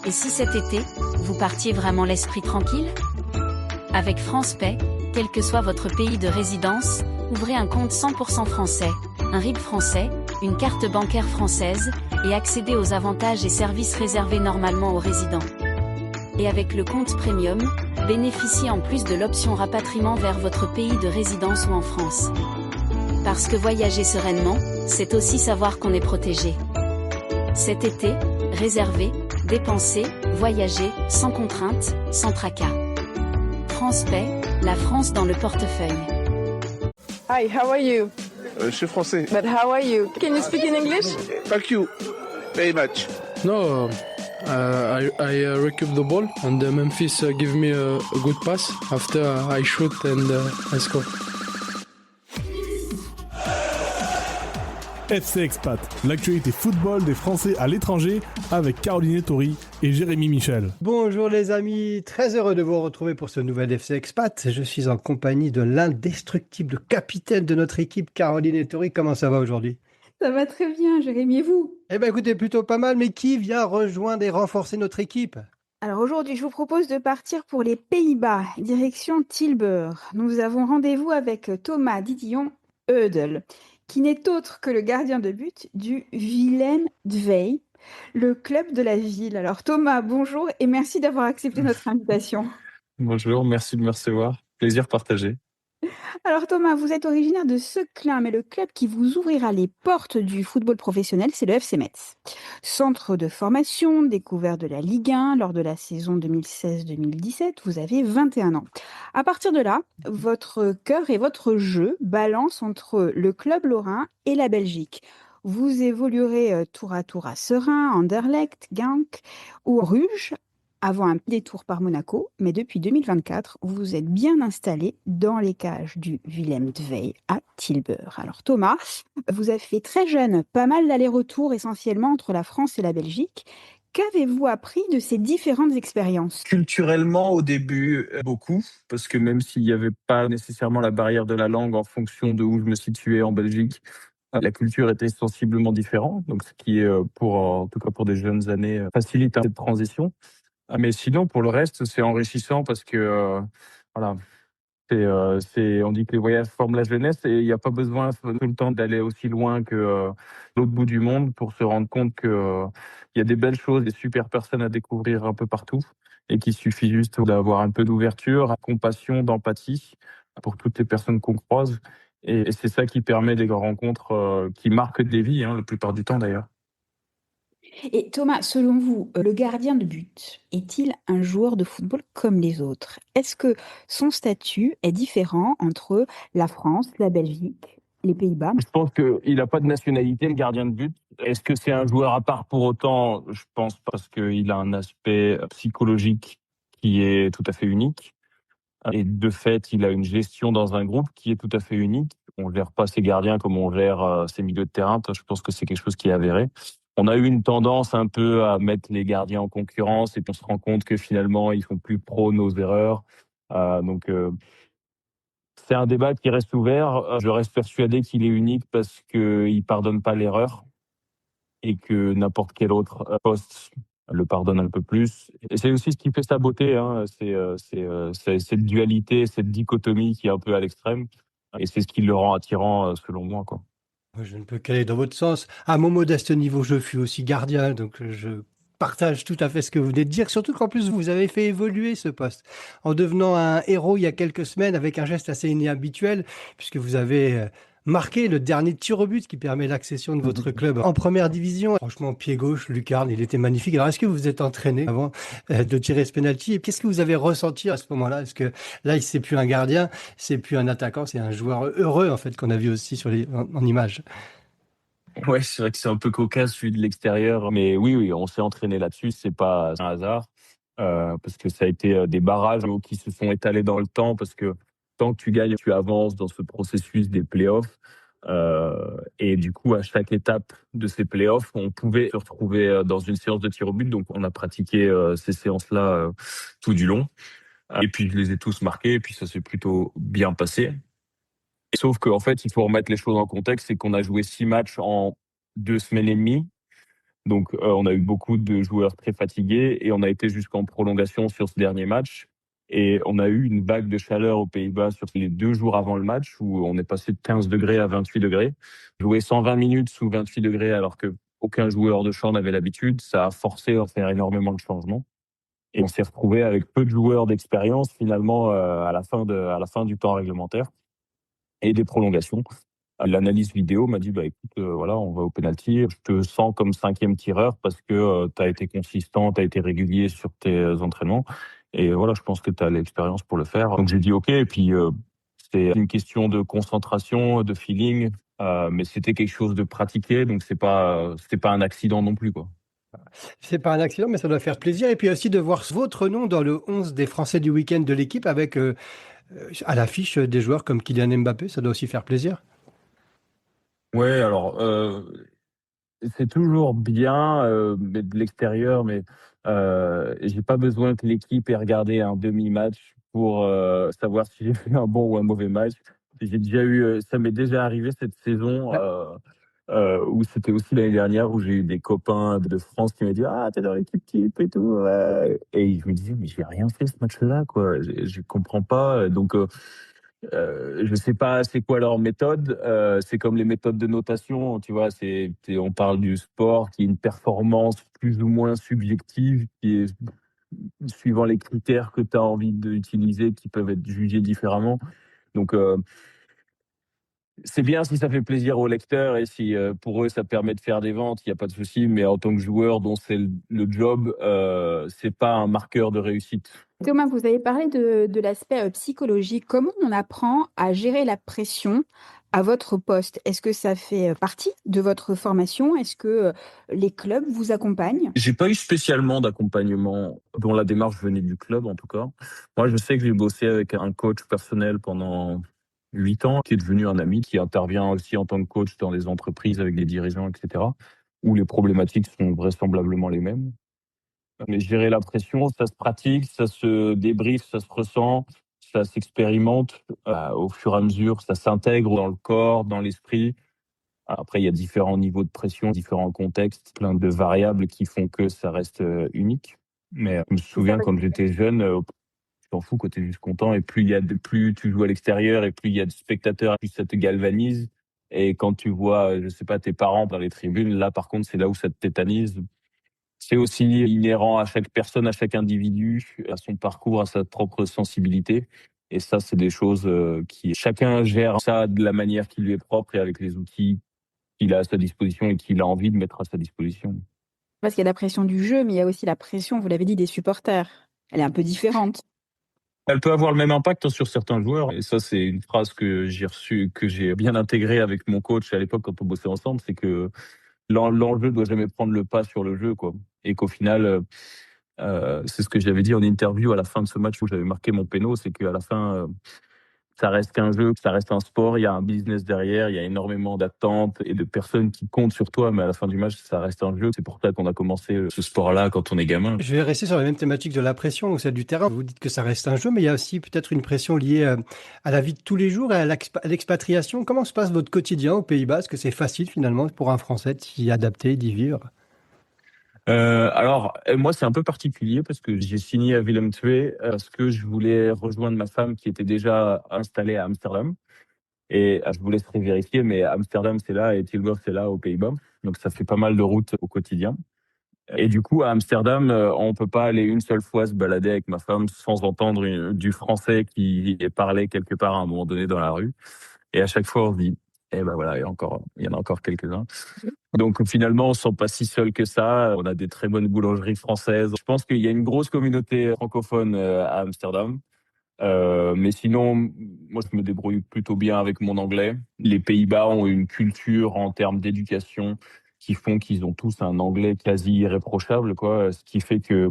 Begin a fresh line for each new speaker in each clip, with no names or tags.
Et si cet été, vous partiez vraiment l'esprit tranquille? Avec France Pay, quel que soit votre pays de résidence, ouvrez un compte 100% français, un RIB français, une carte bancaire française, et accédez aux avantages et services réservés normalement aux résidents. Et avec le compte Premium, bénéficiez en plus de l'option rapatriement vers votre pays de résidence ou en France. Parce que voyager sereinement, c'est aussi savoir qu'on est protégé. Cet été, réservez, dépensez, voyagez, sans contrainte, sans tracas. France Pay, la France dans le portefeuille.
Hi, how are you?
Je suis français.
But how are you? Can you speak in English?
Thank you very much.
No, I recoup the ball and Memphis give me a good pass after I shoot and I score.
FC Expat, l'actualité football des Français à l'étranger avec Caroline Ettori et Jérémy Michel.
Bonjour les amis, très heureux de vous retrouver pour ce nouvel FC Expat. Je suis en compagnie de l'indestructible capitaine de notre équipe, Caroline Ettori. Comment ça va aujourd'hui?
Ça va très bien, Jérémy, et vous?
Eh bien écoutez, plutôt pas mal, mais qui vient rejoindre et renforcer notre équipe?
Alors aujourd'hui, je vous propose de partir pour les Pays-Bas, direction Tilburg. Nous avons rendez-vous avec Thomas Didion Eudel, qui n'est autre que le gardien de but du Willem II, le club de la ville. Alors Thomas, bonjour et merci d'avoir accepté notre invitation.
Bonjour, merci de me recevoir. Plaisir partagé.
Alors Thomas, vous êtes originaire de Seclin, mais le club qui vous ouvrira les portes du football professionnel, c'est le FC Metz. Centre de formation, découvert de la Ligue 1 lors de la saison 2016-2017, vous avez 21 ans. À partir de là, votre cœur et votre jeu balancent entre le club lorrain et la Belgique. Vous évoluerez tour à Seraing, Anderlecht, Genk ou Bruges, avant un détour par Monaco, mais depuis 2024, vous vous êtes bien installé dans les cages du Willem II à Tilburg. Alors Thomas, vous avez fait très jeune pas mal d'allers-retours essentiellement entre la France et la Belgique. Qu'avez-vous appris de ces différentes expériences?
Culturellement, au début, beaucoup, parce que même s'il n'y avait pas nécessairement la barrière de la langue en fonction de où je me situais en Belgique, la culture était sensiblement différente, donc ce qui, en tout cas pour des jeunes années, facilite cette transition. Mais sinon, pour le reste, c'est enrichissant parce que, voilà, on dit que les voyages forment la jeunesse et il n'y a pas besoin tout le temps d'aller aussi loin que l'autre bout du monde pour se rendre compte que il y a des belles choses, des super personnes à découvrir un peu partout et qu'il suffit juste d'avoir un peu d'ouverture, de compassion, d'empathie pour toutes les personnes qu'on croise. Et c'est ça qui permet des rencontres qui marquent des vies, la plupart du temps d'ailleurs.
Et Thomas, selon vous, le gardien de but est-il un joueur de football comme les autres? Est-ce que son statut est différent entre la France, la Belgique, les Pays-Bas?
Je pense qu'il n'a pas de nationalité, le gardien de but. Est-ce que c'est un joueur à part pour autant? Je pense parce qu'il a un aspect psychologique qui est tout à fait unique. Et de fait, il a une gestion dans un groupe qui est tout à fait unique. On ne gère pas ses gardiens comme on gère ses milieux de terrain. Je pense que c'est quelque chose qui est avéré. On a eu une tendance un peu à mettre les gardiens en concurrence et puis on se rend compte que finalement, ils font plus prône aux erreurs. C'est un débat qui reste ouvert. Je reste persuadé qu'il est unique parce qu'il pardonne pas l'erreur et que n'importe quel autre poste le pardonne un peu plus. Et c'est aussi ce qui fait sa beauté. C'est cette dualité, cette dichotomie qui est un peu à l'extrême. Et c'est ce qui le rend attirant, selon moi, quoi.
Je ne peux qu'aller dans votre sens. À mon modeste niveau, je fus aussi gardien, donc je partage tout à fait ce que vous venez de dire, surtout qu'en plus, vous avez fait évoluer ce poste en devenant un héros il y a quelques semaines avec un geste assez inhabituel, puisque vous avez marqué le dernier tir au but qui permet l'accession de votre club en première division. Franchement, pied gauche, lucarne, il était magnifique. Alors, est-ce que vous vous êtes entraîné avant de tirer ce penalty? Et qu'est-ce que vous avez ressenti à ce moment-là? Est-ce que là, c'est plus un gardien, c'est plus un attaquant, c'est un joueur heureux, en fait, qu'on a vu aussi en images?
Ouais, c'est vrai que c'est un peu cocasse vu de l'extérieur, mais oui, on s'est entraîné là-dessus, c'est pas un hasard, parce que ça a été des barrages qui se sont étalés dans le temps, parce que tant que tu gagnes, tu avances dans ce processus des playoffs, et du coup, à chaque étape de ces playoffs, on pouvait se retrouver dans une séance de tir au but, donc on a pratiqué ces séances-là tout du long, et puis je les ai tous marqués, et puis ça s'est plutôt bien passé. Sauf qu'en fait, il faut remettre les choses en contexte, c'est qu'on a joué 6 matchs en 2 semaines et demie. Donc, on a eu beaucoup de joueurs très fatigués et on a été jusqu'en prolongation sur ce dernier match. Et on a eu une vague de chaleur aux Pays-Bas sur les 2 jours avant le match où on est passé de 15 degrés à 28 degrés. Jouer 120 minutes sous 28 degrés alors que aucun joueur de champ n'avait l'habitude, ça a forcé à faire énormément de changements. Et on s'est retrouvé avec peu de joueurs d'expérience finalement à la fin du temps réglementaire et des prolongations. L'analyse vidéo m'a dit écoute, voilà, on va au penalty. Je te sens comme 5e tireur parce que tu as été consistant, tu as été régulier sur tes entraînements. Et voilà, je pense que tu as l'expérience pour le faire. Donc j'ai dit OK. Et puis c'est une question de concentration, de feeling, mais c'était quelque chose de pratiqué, donc c'était pas un accident non plus, quoi.
C'est pas un accident, mais ça doit faire plaisir. Et puis aussi de voir votre nom dans le 11 des Français du week-end de l'équipe avec à l'affiche des joueurs comme Kylian Mbappé, ça doit aussi faire plaisir.
Ouais, alors c'est toujours bien, mais de l'extérieur, mais j'ai pas besoin que l'équipe ait regardé un demi-match pour savoir si j'ai fait un bon ou un mauvais match. J'ai déjà eu, ça m'est déjà arrivé cette saison,
Ouais.
où c'était aussi l'année dernière où j'ai eu des copains de France qui m'ont dit: «Ah, t'es dans l'équipe type et tout, ouais», et je me disais: «Mais j'ai rien fait ce match-là, quoi, je comprends pas», donc je sais pas c'est quoi leur méthode. C'est comme les méthodes de notation, tu vois? On parle du sport qui est une performance plus ou moins subjective, qui est suivant les critères que tu as envie d'utiliser, qui peuvent être jugés différemment. Donc, c'est bien si ça fait plaisir aux lecteurs et si pour eux ça permet de faire des ventes, il y a pas de souci. Mais en tant que joueur dont c'est le job, c'est pas un marqueur de réussite.
Thomas, vous avez parlé de l'aspect psychologique. Comment on apprend à gérer la pression à votre poste? Est-ce que ça fait partie de votre formation? Est-ce que les clubs vous accompagnent?
J'ai pas eu spécialement d'accompagnement dont la démarche venait du club, en tout cas. Moi, je sais que j'ai bossé avec un coach personnel pendant 8 ans, qui est devenu un ami, qui intervient aussi en tant que coach dans les entreprises avec des dirigeants, et cetera, où les problématiques sont vraisemblablement les mêmes. Mais gérer la pression, ça se pratique, ça se débriefe, ça se ressent, ça s'expérimente, au fur et à mesure, ça s'intègre dans le corps, dans l'esprit. Après, il y a différents niveaux de pression, différents contextes, plein de variables qui font que ça reste unique. Mais je me souviens quand j'étais jeune, tu t'en fous, quoi, tu es juste content. Et plus tu joues à l'extérieur et plus il y a de spectateurs, plus ça te galvanise. Et quand tu vois, je sais pas, tes parents dans les tribunes, là, par contre, c'est là où ça te tétanise. C'est aussi inhérent à chaque personne, à chaque individu, à son parcours, à sa propre sensibilité. Et ça, c'est des choses qui chacun gère ça de la manière qui lui est propre et avec les outils qu'il a à sa disposition et qu'il a envie de mettre à sa disposition.
Parce qu'il y a la pression du jeu, mais il y a aussi la pression, vous l'avez dit, des supporters. Elle est un peu différente.
Elle peut avoir le même impact sur certains joueurs. Et ça, c'est une phrase que j'ai reçue, que j'ai bien intégrée avec mon coach à l'époque quand on bossait ensemble, c'est que l'enjeu doit jamais prendre le pas sur le jeu, quoi. Et qu'au final, c'est ce que j'avais dit en interview à la fin de ce match où j'avais marqué mon péno, c'est qu'à la fin, ça reste qu'un jeu, ça reste un sport, il y a un business derrière, il y a énormément d'attentes et de personnes qui comptent sur toi, mais à la fin du match, ça reste un jeu. C'est pour ça qu'on a commencé ce sport-là quand on est gamin.
Je vais rester sur la même thématique de la pression ou celle du terrain. Vous dites que ça reste un jeu, mais il y a aussi peut-être une pression liée à la vie de tous les jours et à l'expatriation. Comment se passe votre quotidien aux Pays-Bas? Est-ce que c'est facile finalement pour un Français de s'y adapter, d'y vivre?
Alors, moi, c'est un peu particulier parce que j'ai signé à Willem II parce que je voulais rejoindre ma femme qui était déjà installée à Amsterdam. Et je vous laisserai vérifier, mais Amsterdam, c'est là et Tilburg, c'est là aux Pays-Bas. Donc, ça fait pas mal de routes au quotidien. Et du coup, à Amsterdam, on peut pas aller une seule fois se balader avec ma femme sans entendre du français qui parlait quelque part à un moment donné dans la rue. Et à chaque fois, on se dit, eh ben voilà, il y en a encore quelques-uns. Donc finalement, on se sent pas si seul que ça. On a des très bonnes boulangeries françaises. Je pense qu'il y a une grosse communauté francophone à Amsterdam. Mais sinon, moi, je me débrouille plutôt bien avec mon anglais. Les Pays-Bas ont une culture en termes d'éducation qui font qu'ils ont tous un anglais quasi irréprochable, quoi. Ce qui fait que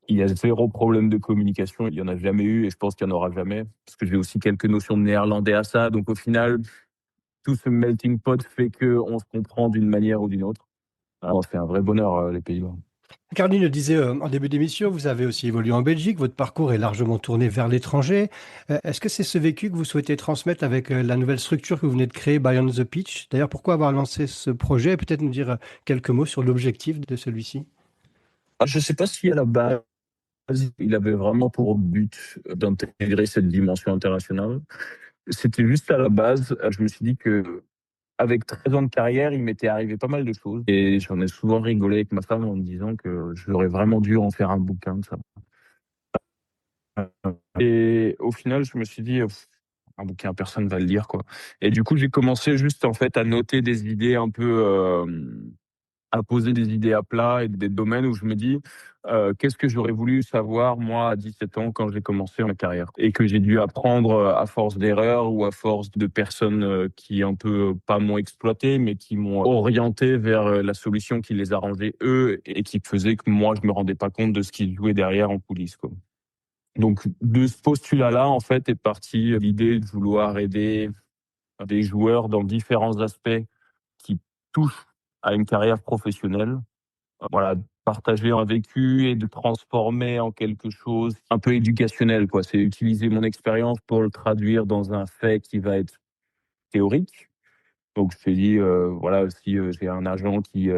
il y a zéro problème de communication. Il y en a jamais eu et je pense qu'il y en aura jamais. Parce que j'ai aussi quelques notions de néerlandais à ça. Donc au final, tout ce melting pot fait qu'on se comprend d'une manière ou d'une autre. Alors, c'est un vrai bonheur, les Pays-Bas.
Caroline le disait en début d'émission, vous avez aussi évolué en Belgique, votre parcours est largement tourné vers l'étranger. Est-ce que c'est ce vécu que vous souhaitez transmettre avec la nouvelle structure que vous venez de créer, Beyond the Pitch? D'ailleurs, pourquoi avoir lancé ce projet? Peut-être nous dire quelques mots sur l'objectif de celui-ci.
Je ne sais pas si à la base, il avait vraiment pour but d'intégrer cette dimension internationale. C'était juste à la base, je me suis dit que avec 13 ans de carrière, il m'était arrivé pas mal de choses. Et j'en ai souvent rigolé avec ma femme en me disant que j'aurais vraiment dû en faire un bouquin de ça. Et au final, je me suis dit, un bouquin, personne va le lire, quoi. Et du coup, j'ai commencé juste, en fait, à noter des idées un peu, à poser des idées à plat et des domaines où je me dis, qu'est-ce que j'aurais voulu savoir, moi, à 17 ans, quand j'ai commencé ma carrière? Et que j'ai dû apprendre à force d'erreurs ou à force de personnes qui un peu, pas m'ont exploité, mais qui m'ont orienté vers la solution qui les arrangeait eux et qui faisait que moi, je me rendais pas compte de ce qu'ils jouaient derrière en coulisses, quoi. Donc, de ce postulat-là, en fait, est partie l'idée de vouloir aider des joueurs dans différents aspects qui touchent à une carrière professionnelle. Voilà, partager un vécu et de transformer en quelque chose un peu éducationnel, quoi. C'est utiliser mon expérience pour le traduire dans un fait qui va être théorique. Donc je t'ai dit, voilà, si j'ai un agent qui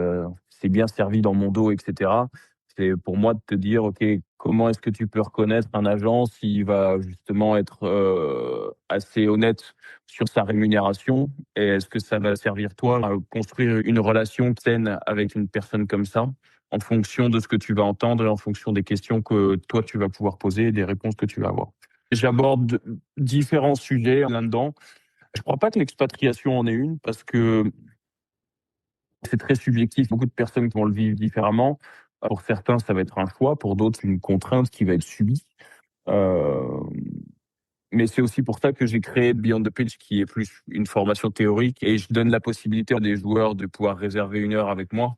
s'est bien servi dans mon dos, et cetera, c'est pour moi de te dire: «OK, comment est-ce que tu peux reconnaître un agent s'il va justement être, assez honnête sur sa rémunération? Et est-ce que ça va servir toi à construire une relation saine avec une personne comme ça, en fonction de ce que tu vas entendre et en fonction des questions que toi tu vas pouvoir poser et des réponses que tu vas avoir?» J'aborde différents sujets là-dedans. Je crois pas que l'expatriation en est une parce que c'est très subjectif. Beaucoup de personnes qui vont le vivre différemment. Pour certains, ça va être un choix. Pour d'autres, une contrainte qui va être subie. Heu, mais c'est aussi pour ça que j'ai créé Beyond the Pitch, qui est plus une formation théorique et je donne la possibilité à des joueurs de pouvoir réserver 1 heure avec moi,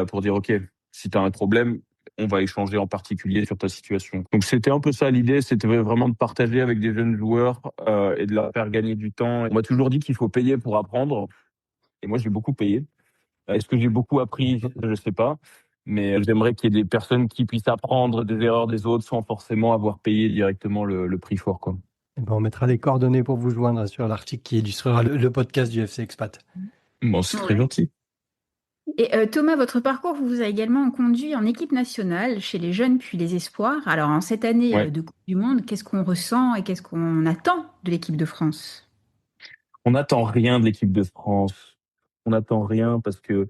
pour dire: «OK, si tu as un problème, on va échanger en particulier sur ta situation». Donc c'était un peu ça l'idée, c'était vraiment de partager avec des jeunes joueurs, et de leur faire gagner du temps. On m'a toujours dit qu'il faut payer pour apprendre et moi j'ai beaucoup payé. Est-ce que j'ai beaucoup appris? Je ne sais pas, mais j'aimerais qu'il y ait des personnes qui puissent apprendre des erreurs des autres sans forcément avoir payé directement le prix fort, quoi.
Eh ben, on mettra les coordonnées pour vous joindre sur l'article qui illustrera le podcast du FC Expat.
Bon, c'est très
Ouais.
gentil.
Et Thomas, votre parcours vous a également conduit en équipe nationale chez les jeunes puis les espoirs. Alors en cette année
Ouais.
de Coupe du Monde, qu'est-ce qu'on ressent et qu'est-ce qu'on attend de l'équipe de France?
On n'attend rien de l'équipe de France. On n'attend rien parce que,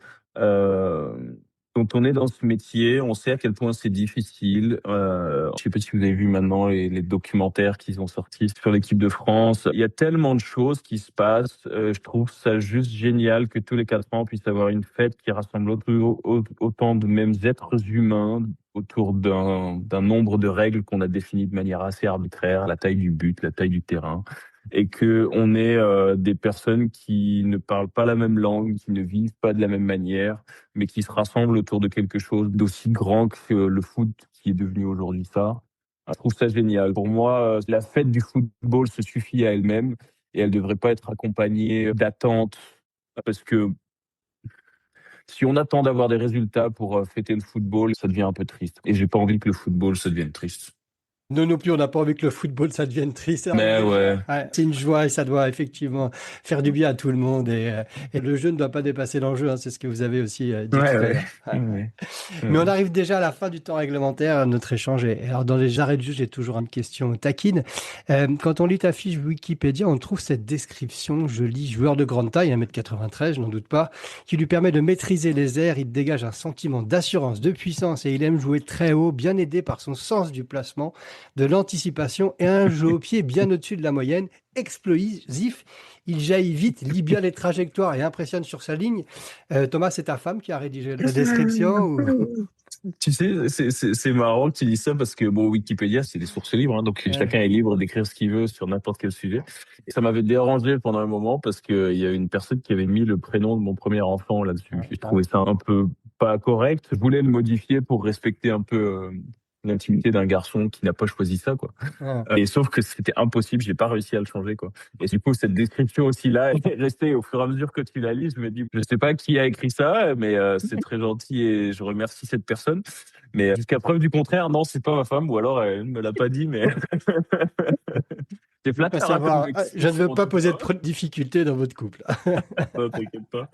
quand on est dans ce métier, on sait à quel point c'est difficile. Je sais pas si vous avez vu maintenant les documentaires qu'ils ont sortis sur l'équipe de France. Il y a tellement de choses qui se passent. Je trouve ça juste génial que tous les 4 ans, on puisse avoir une fête qui rassemble autant de mêmes êtres humains autour d'un nombre de règles qu'on a définies de manière assez arbitraire, la taille du but, la taille du terrain. Et qu'on ait des personnes qui ne parlent pas la même langue, qui ne vivent pas de la même manière, mais qui se rassemblent autour de quelque chose d'aussi grand que le foot qui est devenu aujourd'hui ça. Je trouve ça génial. Pour moi, la fête du football se suffit à elle-même et elle ne devrait pas être accompagnée d'attentes parce que si on attend d'avoir des résultats pour fêter le football, ça devient un peu triste. Et j'ai pas envie que le football, ça devienne triste.
Nous non plus, on n'a pas envie que le football, ça devienne triste.
Mais ouais.
Ouais, c'est une joie et ça doit effectivement faire du bien à tout le monde. Et le jeu ne doit pas dépasser l'enjeu, hein, c'est ce que vous avez aussi dit tout à l'heure. Ouais. Mais on arrive déjà à la fin du temps réglementaire, notre échange. Et alors, dans les arrêts de jeu, j'ai toujours une question taquine. Quand on lit ta fiche Wikipédia, on trouve cette description. Je lis joueur de grande taille, 1m93, je n'en doute pas, qui lui permet de maîtriser les airs. Il dégage un sentiment d'assurance, de puissance et il aime jouer très haut, bien aidé par son sens du placement, de l'anticipation et un jeu au pied bien au-dessus de la moyenne, explosif. Il jaillit vite, lit bien les trajectoires et impressionne sur sa ligne. Thomas, c'est ta femme qui a rédigé la description ou...
Tu sais, c'est marrant que tu dis ça parce que bon, Wikipédia, c'est des sources libres, hein, donc chacun est libre d'écrire ce qu'il veut sur n'importe quel sujet. Et ça m'avait dérangé pendant un moment parce qu'il y a une personne qui avait mis le prénom de mon premier enfant là-dessus. J'ai trouvé ça un peu pas correct. Je voulais le modifier pour respecter un peu l'intimité d'un garçon qui n'a pas choisi ça, quoi.
Ah.
Et sauf que c'était impossible, j'ai pas réussi à le changer, quoi. Et du coup, cette description aussi là est restée au fur et à mesure que tu la lis. Je me dis, je sais pas qui a écrit ça, mais c'est très gentil et je remercie cette personne. Mais jusqu'à preuve du contraire, non, c'est pas ma femme, ou alors elle ne me l'a pas dit, mais c'est
Pas
flatteur.
savoir.
Comme
Je ne veux pas poser
description,
de difficultés dans votre couple.
non, t'inquiète pas.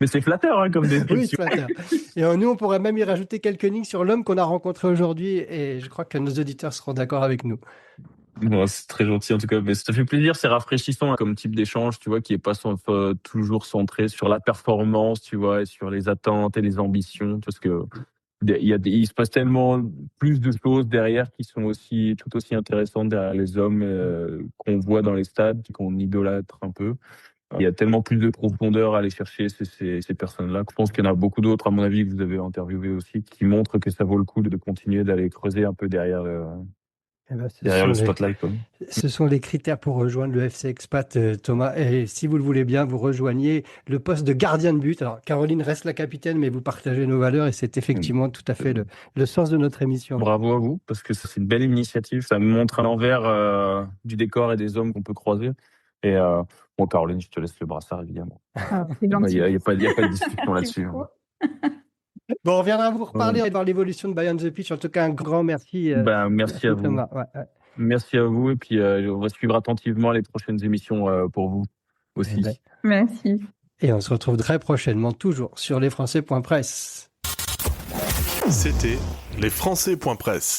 Mais c'est flatteur comme
Oui,
description.
flatteur. Et nous, on pourrait même y rajouter quelques lignes sur l'homme qu'on a rencontré aujourd'hui, et je crois que nos auditeurs seront d'accord avec nous.
Bon, c'est très gentil en tout cas, mais ça fait plaisir, c'est rafraîchissant comme type d'échange, tu vois, qui est pas toujours centré sur la performance, tu vois, et sur les attentes et les ambitions, parce que il se passe tellement plus de choses derrière qui sont aussi tout aussi intéressantes derrière les hommes qu'on voit dans les stades, qu'on idolâtre un peu. Il y a tellement plus de profondeur à aller chercher ces personnes-là. Je pense qu'il y en a beaucoup d'autres, à mon avis, que vous avez interviewé aussi, qui montrent que ça vaut le coup de continuer d'aller creuser un peu derrière
Eh ben,
derrière le spotlight.
Ce sont les critères pour rejoindre le FC Expat, Thomas. Et si vous le voulez bien, vous rejoignez le poste de gardien de but. Alors, Caroline reste la capitaine, mais vous partagez nos valeurs et c'est effectivement tout à fait le sens de notre émission.
Bravo à vous, parce que c'est une belle initiative. Ça me montre à l'envers du décor et des hommes qu'on peut croiser. Et bon, Caroline, je te laisse le brassard, évidemment.
Ah, c'est
Il
gentil.
n'y a pas de discussion là-dessus.
Bon, on reviendra vous reparler et voir l'évolution de Bayern the Pitch. En tout cas, un grand merci.
Merci à vous.
Thomas. Ouais.
Merci à vous. Et puis, on va suivre attentivement les prochaines émissions pour vous aussi.
Merci.
Et on se retrouve très prochainement, toujours sur lesfrançais.press.
C'était lesfrançais.press.